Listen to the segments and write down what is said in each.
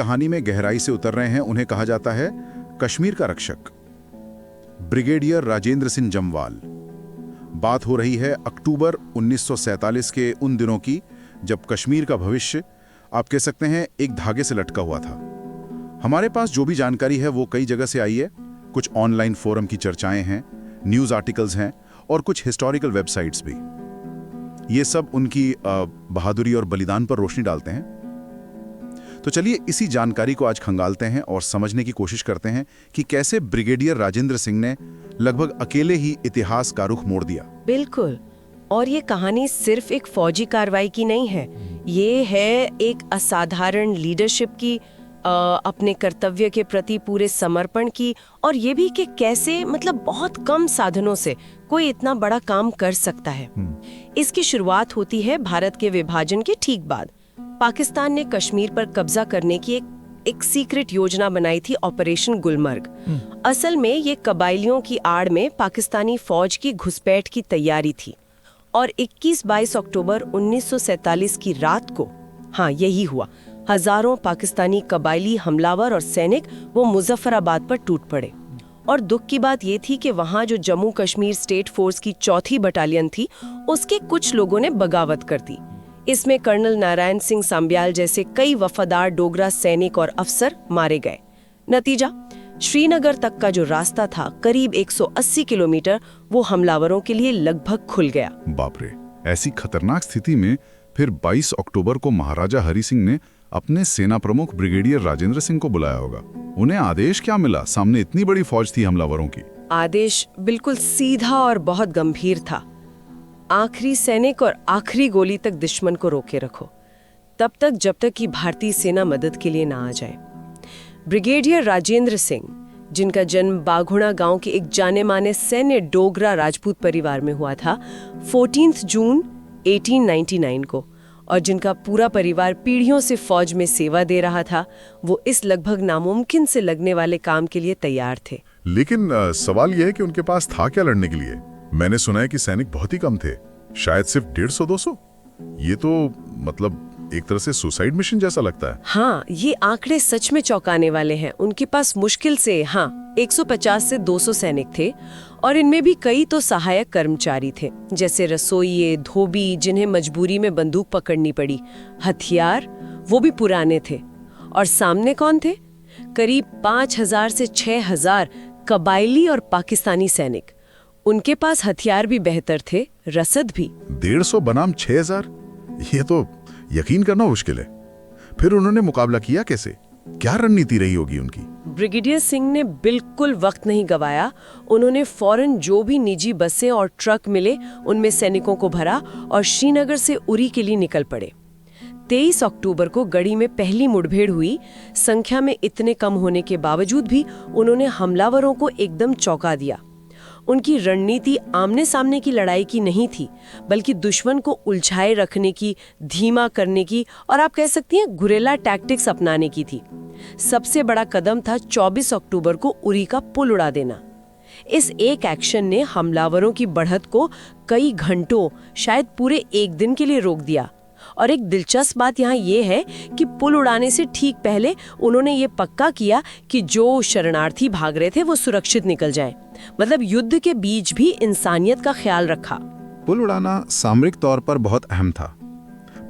कहानी में गहराई से उतर रहे हैं उन्हें कहा जाता है कश्मीर का रक्षक, ब्रिगेडियर राजेंद्र सिंह जम्वाल। बात हो रही है अक्टूबर 1947 के उन दिनों की जब कश्मीर का भविष्य आप कह सकते हैं एक धागे से लटका हुआ था। हमारे पास जो भी जानकारी है वो कई जगह से आई है। कुछ ऑनलाइन फोरम की चर्चाएं हैं, न्यूज़ आर्टिकल्स हैं और कुछ हिस्टोरिकल वेबसाइट्स भी। ये सब उनकी बहादुरी और बलिदान पर रोशनी डालते हैं। तो चलिए इसी जानकारी को आज खंगालते हैं और समझने की कोशिश करते हैं कि कैसे ब्रिगेडियर राजेंद्र सिंह ने लगभग अकेले ही इतिहास का रुख मोड़ दिया। बिल्कुल। और ये कहानी सिर्फ एक फौजी कार्रवाई की नहीं है, ये है एक असाधारण लीडरशिप की, अपने कर्तव्य के प्रति पूरे समर्पण की, और ये भी कि कैसे बहुत कम साधनों से कोई इतना बड़ा काम कर सकता है। इसकी शुरुआत होती है भारत के विभाजन के ठीक बाद। पाकिस्तान ने कश्मीर पर कब्जा करने की एक सीक्रेट योजना बनाई थी, ऑपरेशन गुलमर्ग। असल में ये कबायलियों की आड़ में पाकिस्तानी फौज की घुसपैठ की तैयारी थी। और 21-22 अक्टूबर 1947 की रात को, हाँ यही हुआ, हजारों पाकिस्तानी कबायली हमलावर और सैनिक वो मुजफ्फराबाद पर टूट पड़े। और दुख की बात ये थी कि वहाँ जो जम्मू कश्मीर स्टेट फोर्स की 4थी बटालियन थी, उसके कुछ लोगों ने बगावत कर दी। इसमें कर्नल नारायण सिंह सांब्याल जैसे कई वफादार डोगरा सैनिक और अफसर मारे गए। नतीजा, श्रीनगर तक का जो रास्ता था करीब 180 किलोमीटर वो हमलावरों के लिए लगभग खुल गया। बाप रे, ऐसी खतरनाक स्थिति में फिर 22 अक्टूबर को महाराजा हरि सिंह ने अपने सेना प्रमुख ब्रिगेडियर राजेंद्र सिंह को बुलाया होगा। उन्हें आदेश क्या मिला? सामने इतनी बड़ी फौज थी हमलावरों की। आदेश बिल्कुल सीधा और बहुत गंभीर था। आखिरी सैनिक और आखिरी गोली तक दुश्मन को रोके रखो, तब तक जब तक कि भारतीय सेना मदद के लिए ना आ जाए। ब्रिगेडियर राजेंद्र सिंह, जिनका जन्म बाघुड़ा गांव के एक जाने माने सैन्य डोगरा राजपूत परिवार में हुआ था 14 जून 1899 को, और जिनका पूरा परिवार पीढ़ियों से फौज में सेवा दे रहा था, वो इस लगभग नामुमकिन से लगने वाले काम के लिए तैयार थे। लेकिन सवाल यह है कि उनके पास था क्या लड़ने के लिए? मैंने सुना है कि सैनिक बहुत ही कम थे, शायद सिर्फ 150-200। ये तो एक तरह से सुसाइड मिशन जैसा लगता है। हाँ, ये आंकड़े सच में चौंकाने वाले हैं। उनके पास मुश्किल से 150 से 200 सैनिक थे, और इनमें भी कई तो सहायक कर्मचारी थे, जैसे रसोइये, धोबी, जिन्हें मजबूरी में बंदूक पकड़नी पड़ी। हथियार वो भी पुराने थे। और सामने कौन थे? करीब 5000 से 6000 कबायली और पाकिस्तानी सैनिक। उनके पास हथियार भी बेहतर थे, रसद भी। 150 बनाम 6000, ये तो यकीन करना मुश्किल है। फिर उन्होंने मुकाबला किया कैसे? क्या रणनीति रही होगी उनकी? ब्रिगेडियर सिंह ने बिल्कुल वक्त नहीं गवाया। उन्होंने फौरन जो भी निजी बसें और ट्रक मिले उनमें सैनिकों को भरा और श्रीनगर से उरी के लिए निकल पड़े। 23 अक्टूबर को गढ़ी में पहली मुठभेड़ हुई। संख्या में इतने कम होने के बावजूद भी उन्होंने हमलावरों को एकदम चौंका दिया। उनकी रणनीति आमने सामने की लड़ाई की नहीं थी, बल्कि दुश्मन को उलझाए रखने की, धीमा करने की, और आप कह सकती हैं गुरिल्ला टैक्टिक्स अपनाने की थी। सबसे बड़ा कदम था 24 अक्टूबर को उरी का पुल उड़ा देना। इस एक एक्शन ने हमलावरों की बढ़त को कई घंटों, शायद पूरे एक दिन के लिए रोक दिया। और एक दिलचस्प बात यहाँ ये है कि पुल उड़ाने से ठीक पहले उन्होंने ये पक्का किया कि जो शरणार्थी भाग रहे थे वो सुरक्षित निकल जाएं। युद्ध के बीच भी इंसानियत का ख्याल रखा। पुल उड़ाना सामरिक तौर पर बहुत अहम था,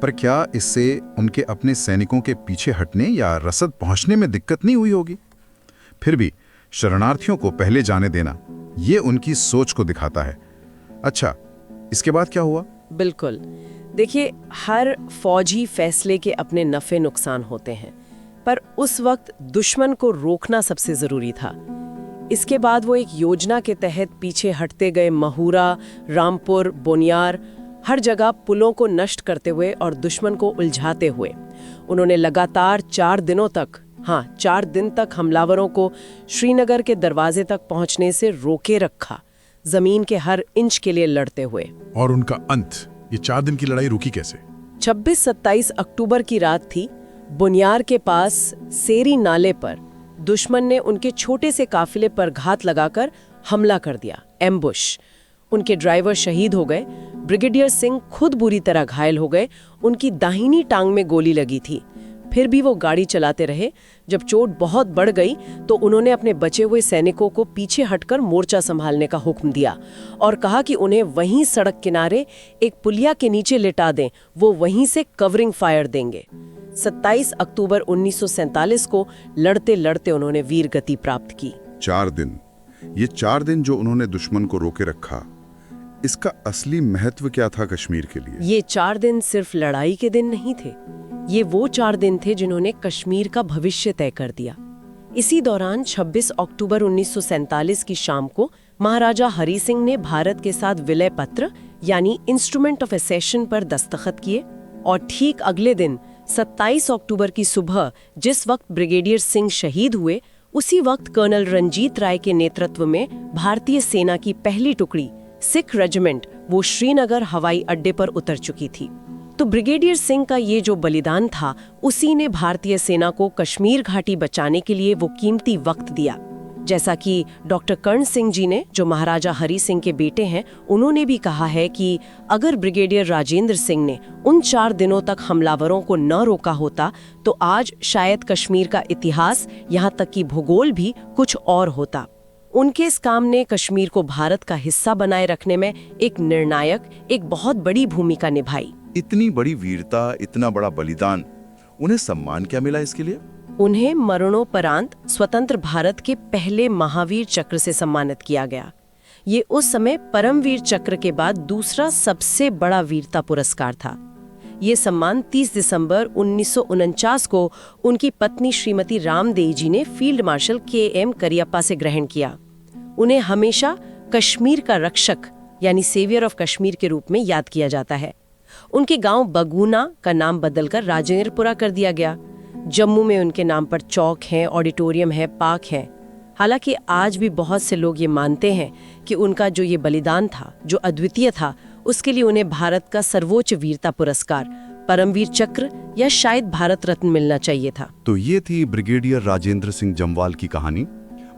पर क्या इससे उनके अपने सैनिकों के पीछे हटने या रसद पहुंचने में दिक्कत नहीं हुई होगी? फिर भी शरणार्थियों को पहले जाने देना, ये उनकी सोच को दिखाता है। अच्छा, इसके बाद क्या हुआ? बिल्कुल, देखिए, हर फौजी फैसले के अपने नफे नुकसान होते हैं, पर उस वक्त दुश्मन को रोकना सबसे जरूरी था। इसके बाद वो एक योजना के तहत पीछे हटते गए। महूरा, रामपुर, बोनियार, हर जगह पुलों को नष्ट करते हुए और दुश्मन को उलझाते हुए उन्होंने लगातार 4 दिन तक हमलावरों को श्रीनगर के दरवाजे तक पहुंचने से रोके रखा, जमीन के हर इंच के लिए लड़ते हुए। और उनका अंत, ये 4 दिन की लड़ाई रुकी कैसे? 26-27 अक्टूबर की रात थी। बुनियार के पास सेरी नाले पर दुश्मन ने उनके छोटे से काफिले पर घात लगाकर हमला कर दिया, एम्बुश। उनके ड्राइवर शहीद हो गए। ब्रिगेडियर सिंह खुद बुरी तरह घायल हो गए। उनकी दाहिनी टांग में गोली लगी थी। फिर भी वो गाड़ी चलाते रहे। जब चोट बहुत बढ़ गई तो उन्होंने अपने बचे हुए सैनिकों को पीछे हटकर मोर्चा संभालने का हुक्म दिया और कहा कि उन्हें वहीं सड़क किनारे एक पुलिया के नीचे लिटा दें, वो वहीं से कवरिंग फायर देंगे। 27 अक्टूबर 1947 को लड़ते लड़ते उन्होंने वीर गति प्राप्त की। 4 दिन, ये 4 दिन जो उन्होंने दुश्मन को रोके रखा, इसका असली महत्व क्या था कश्मीर के लिए? ये 4 दिन सिर्फ लड़ाई के दिन नहीं थे, ये वो 4 दिन थे जिन्होंने कश्मीर का भविष्य तय कर दिया। इसी दौरान 26 अक्टूबर 1947 की शाम को महाराजा हरि सिंह ने भारत के साथ विलय पत्र यानी इंस्ट्रूमेंट ऑफ एसेशन पर दस्तखत किए और ठीक अगले दिन 27 अक्टूबर की सुबह जिस वक्त ब्रिगेडियर सिंह शहीद हुए, उसी वक्त कर्नल रंजीत राय के नेतृत्व में भारतीय सेना की पहली टुकड़ी सिख रेजिमेंट वो श्रीनगर हवाई अड्डे पर उतर चुकी थी। तो ब्रिगेडियर सिंह का ये जो बलिदान था, उसी ने भारतीय सेना को कश्मीर घाटी बचाने के लिए वो कीमती वक्त दिया। जैसा कि डॉक्टर कर्ण सिंह जी ने, जो महाराजा हरि सिंह के बेटे हैं, उन्होंने भी कहा है कि अगर ब्रिगेडियर राजेंद्र सिंह ने उन 4 दिनों तक हमलावरों को न रोका होता तो आज शायद कश्मीर का इतिहास, यहाँ तक कि भूगोल भी कुछ और होता। उनके इस काम ने कश्मीर को भारत का हिस्सा बनाए रखने में एक निर्णायक, एक बहुत बड़ी भूमिका निभाई। इतनी बड़ी वीरता, इतना बड़ा बलिदान, उन्हें सम्मान क्या मिला इसके लिए? उन्हें मरणोपरांत स्वतंत्र भारत के पहले महावीर चक्र से सम्मानित किया गया। ये उस समय परमवीर चक्र के बाद दूसरा सबसे बड़ा वीरता पुरस्कार था। ये सम्मान 30 दिसंबर 1949 को उनकी पत्नी श्रीमती रामदेव जी ने फील्ड मार्शल के.एम. करियप्पा से ग्रहण किया। उन्हें हमेशा कश्मीर का रक्षक यानी सेवियर ऑफ कश्मीर के रूप में याद किया जाता है। उनके गांव बगूना का नाम बदलकर राजेंद्रपुरा कर दिया गया। जम्मू में उनके नाम पर चौक हैं, ऑडिटोरियम है, पार्क है। हालांकि आज भी बहुत से लोग ये मानते हैं कि उनका जो ये बलिदान था, जो अद्वितीय था, उसके लिए उन्हें भारत का सर्वोच्च वीरता पुरस्कार परमवीर चक्र या शायद भारत रत्न मिलना चाहिए था। तो ये थी ब्रिगेडियर राजेंद्र सिंह जम्वाल की कहानी।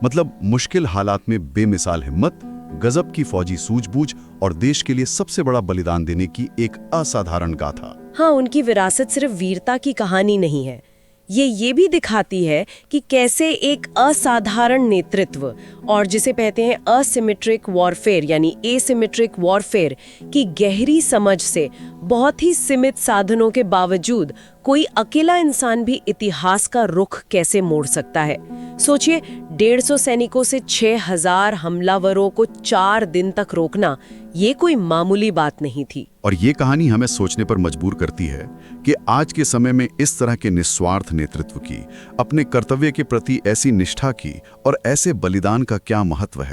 मतलब मुश्किल हालात में बेमिसाल हिम्मत, गजब की फौजी सूझबूझ और देश के लिए सबसे बड़ा बलिदान देने की एक असाधारण गाथा। हाँ, उनकी विरासत सिर्फ वीरता की कहानी नहीं है, ये भी दिखाती है कि कैसे एक असाधारण नेतृत्व और जिसे कहते हैं असिमेट्रिक वॉरफेयर यानी एसिमेट्रिक वॉरफेयर की गहरी समझ से बहुत ही सीमित साधनों के बावजूद कोई अकेला इंसान भी इतिहास का रुख कैसे मोड़ सकता है। सोचिए, 150 सैनिकों से 6000 हमलावरों को 4 दिन तक रोकना, ये कोई मामूली बात नहीं थी। और ये कहानी हमें सोचने पर मजबूर करती है कि आज के समय में इस तरह के निस्वार्थ नेतृत्व की, अपने कर्तव्य के प्रति ऐसी निष्ठा की और ऐसे बलिदान का क्या महत्व है।